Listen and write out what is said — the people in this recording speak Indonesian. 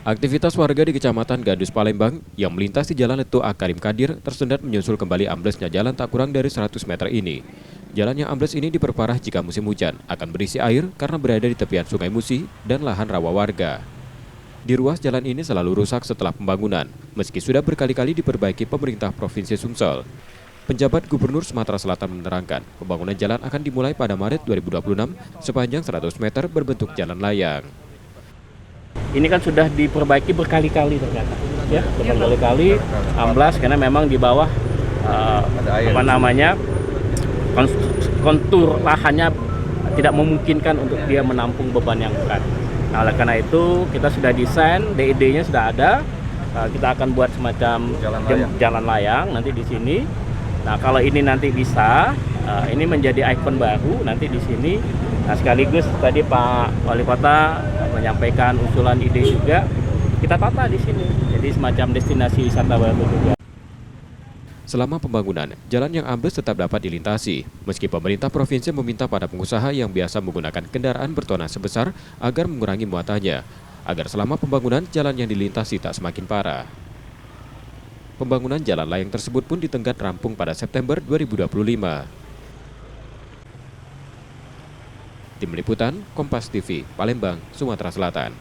Aktivitas warga di Kecamatan Gadus, Palembang yang melintasi Jalan Letu Akarim Kadir tersendat menyusul kembali amblesnya jalan tak kurang dari 100 meter ini. Jalan yang ambles ini diperparah jika musim hujan, akan berisi air karena berada di tepian Sungai Musi dan lahan rawa warga. Di ruas jalan ini selalu rusak setelah pembangunan, meski sudah berkali-kali diperbaiki pemerintah Provinsi Sumsel. Penjabat Gubernur Sumatera Selatan menerangkan, pembangunan jalan akan dimulai pada Maret 2026 sepanjang 100 meter berbentuk jalan layang. Ini kan sudah diperbaiki berkali-kali ternyata, ya berkali-kali amblas karena memang di bawah kontur lahannya tidak memungkinkan untuk dia menampung beban yang berat. Nah, oleh karena itu kita sudah desain, DED-nya sudah ada, kita akan buat semacam jalan layang nanti di sini. Nah, kalau ini nanti bisa, ini menjadi ikon baru nanti di sini. Nah, sekaligus tadi Pak Wali Kota menyampaikan usulan ide juga, kita tata di sini. Jadi semacam destinasi wisata baru juga. Selama pembangunan, jalan yang ambles tetap dapat dilintasi, meski pemerintah provinsi meminta pada pengusaha yang biasa menggunakan kendaraan bertona sebesar agar mengurangi muatannya, agar selama pembangunan jalan yang dilintasi tak semakin parah. Pembangunan jalan layang tersebut pun ditenggat rampung pada September 2025. Tim Liputan, Kompas TV, Palembang, Sumatera Selatan.